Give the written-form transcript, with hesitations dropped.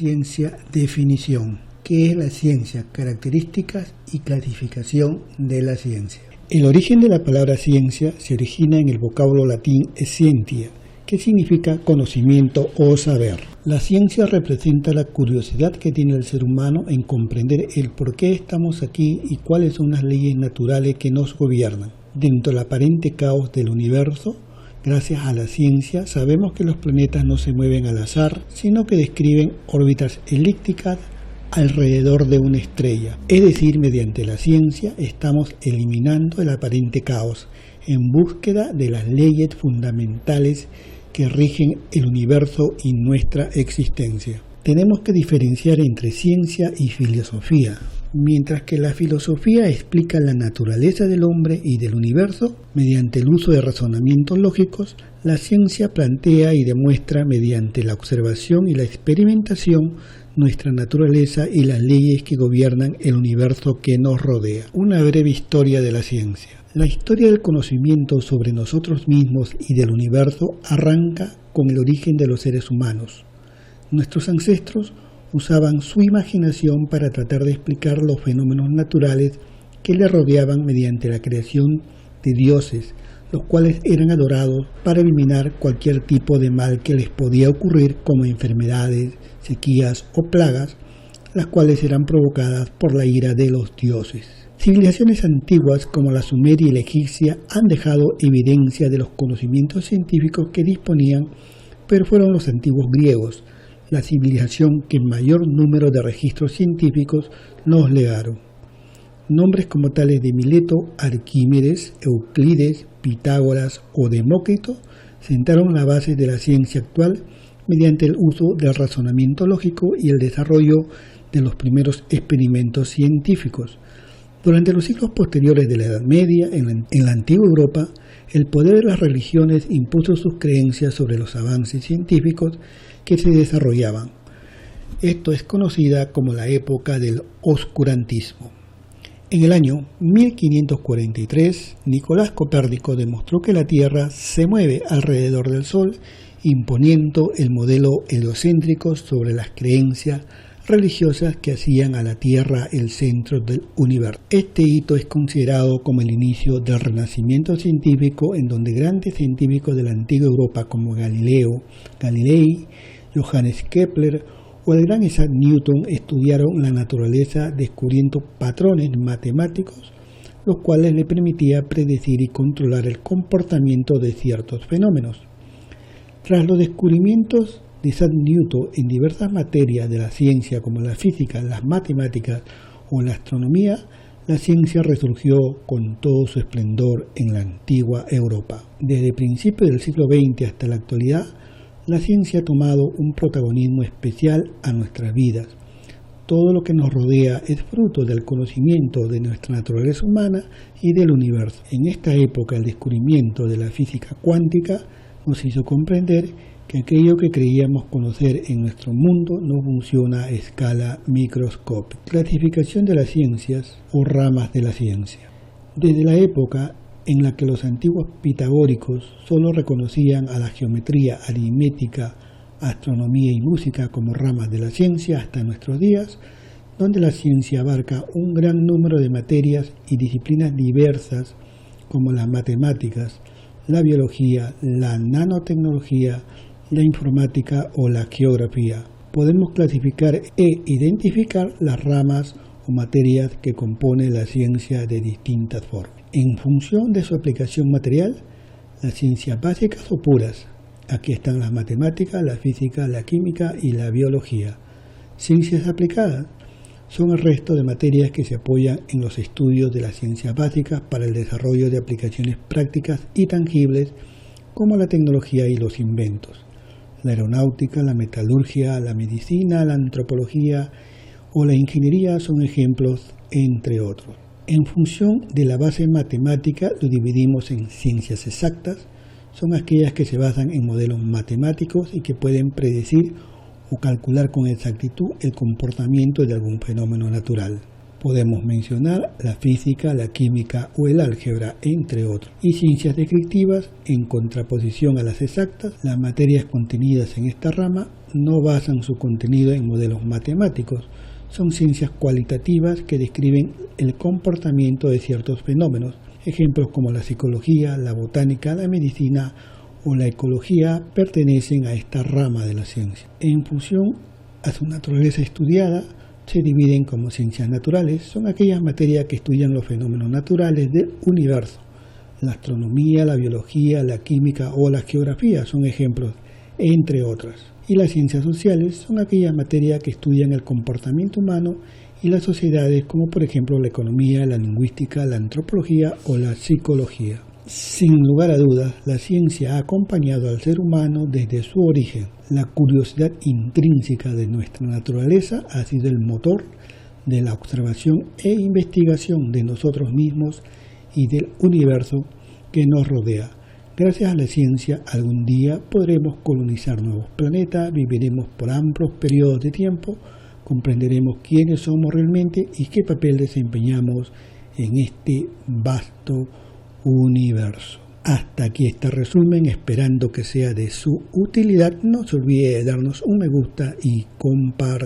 Ciencia, definición. ¿Qué es la ciencia? Características y clasificación de la ciencia. El origen de la palabra ciencia se origina en el vocablo latín scientia, que significa conocimiento o saber. La ciencia representa la curiosidad que tiene el ser humano en comprender el por qué estamos aquí y cuáles son las leyes naturales que nos gobiernan. Dentro del aparente caos del universo, gracias a la ciencia, sabemos que los planetas no se mueven al azar, sino que describen órbitas elípticas alrededor de una estrella. Es decir, mediante la ciencia estamos eliminando el aparente caos en búsqueda de las leyes fundamentales que rigen el universo y nuestra existencia. Tenemos que diferenciar entre ciencia y filosofía. Mientras que la filosofía explica la naturaleza del hombre y del universo mediante el uso de razonamientos lógicos, la ciencia plantea y demuestra mediante la observación y la experimentación nuestra naturaleza y las leyes que gobiernan el universo que nos rodea. Una breve historia de la ciencia. La historia del conocimiento sobre nosotros mismos y del universo arranca con el origen de los seres humanos. Nuestros ancestros usaban su imaginación para tratar de explicar los fenómenos naturales que les rodeaban mediante la creación de dioses, los cuales eran adorados para eliminar cualquier tipo de mal que les podía ocurrir, como enfermedades, sequías o plagas, las cuales eran provocadas por la ira de los dioses. Civilizaciones antiguas como la sumeria y la egipcia han dejado evidencia de los conocimientos científicos que disponían, pero fueron los antiguos griegos, la civilización que mayor número de registros científicos nos legaron. Nombres como tales de Mileto, Arquímedes, Euclides, Pitágoras o Demócrito sentaron la base de la ciencia actual mediante el uso del razonamiento lógico y el desarrollo de los primeros experimentos científicos. Durante los siglos posteriores de la Edad Media, en la antigua Europa, el poder de las religiones impuso sus creencias sobre los avances científicos que se desarrollaban. Esto es conocida como la época del oscurantismo. En el año 1543, Nicolás Copérnico demostró que la Tierra se mueve alrededor del Sol, imponiendo el modelo heliocéntrico sobre las creencias religiosas que hacían a la Tierra el centro del universo. Este hito es considerado como el inicio del Renacimiento científico, en donde grandes científicos de la antigua Europa como Galilei, Johannes Kepler o el gran Isaac Newton estudiaron la naturaleza descubriendo patrones matemáticos, los cuales le permitía predecir y controlar el comportamiento de ciertos fenómenos. Tras los descubrimientos de Isaac Newton en diversas materias de la ciencia como la física, las matemáticas o la astronomía, la ciencia resurgió con todo su esplendor en la antigua Europa. Desde principios del siglo XX hasta la actualidad, la ciencia ha tomado un protagonismo especial a nuestras vidas. Todo lo que nos rodea es fruto del conocimiento de nuestra naturaleza humana y del universo. En esta época, el descubrimiento de la física cuántica nos hizo comprender que aquello que creíamos conocer en nuestro mundo no funciona a escala microscópica. Clasificación de las ciencias o ramas de la ciencia. Desde la época en la que los antiguos pitagóricos solo reconocían a la geometría, aritmética, astronomía y música como ramas de la ciencia hasta nuestros días, donde la ciencia abarca un gran número de materias y disciplinas diversas como las matemáticas, la biología, la nanotecnología, la informática o la geografía. Podemos clasificar e identificar las ramas o materias que componen la ciencia de distintas formas. En función de su aplicación material, las ciencias básicas o puras. Aquí están las matemáticas, la física, la química y la biología. Ciencias aplicadas son el resto de materias que se apoyan en los estudios de las ciencias básicas para el desarrollo de aplicaciones prácticas y tangibles como la tecnología y los inventos. La aeronáutica, la metalurgia, la medicina, la antropología o la ingeniería son ejemplos, entre otros. En función de la base matemática lo dividimos en ciencias exactas, son aquellas que se basan en modelos matemáticos y que pueden predecir o calcular con exactitud el comportamiento de algún fenómeno natural. Podemos mencionar la física, la química o el álgebra, entre otros. Y ciencias descriptivas, en contraposición a las exactas, las materias contenidas en esta rama no basan su contenido en modelos matemáticos. Son ciencias cualitativas que describen el comportamiento de ciertos fenómenos. Ejemplos como la psicología, la botánica, la medicina o la ecología pertenecen a esta rama de la ciencia. En función a su naturaleza estudiada, se dividen como ciencias naturales. Son aquellas materias que estudian los fenómenos naturales del universo. La astronomía, la biología, la química o la geografía son ejemplos, entre otras. Y las ciencias sociales son aquellas materias que estudian el comportamiento humano y las sociedades, como por ejemplo la economía, la lingüística, la antropología o la psicología. Sin lugar a dudas, la ciencia ha acompañado al ser humano desde su origen. La curiosidad intrínseca de nuestra naturaleza ha sido el motor de la observación e investigación de nosotros mismos y del universo que nos rodea. Gracias a la ciencia, algún día podremos colonizar nuevos planetas, viviremos por amplios periodos de tiempo, comprenderemos quiénes somos realmente y qué papel desempeñamos en este vasto universo. Hasta aquí este resumen, esperando que sea de su utilidad. No se olvide de darnos un me gusta y compartir.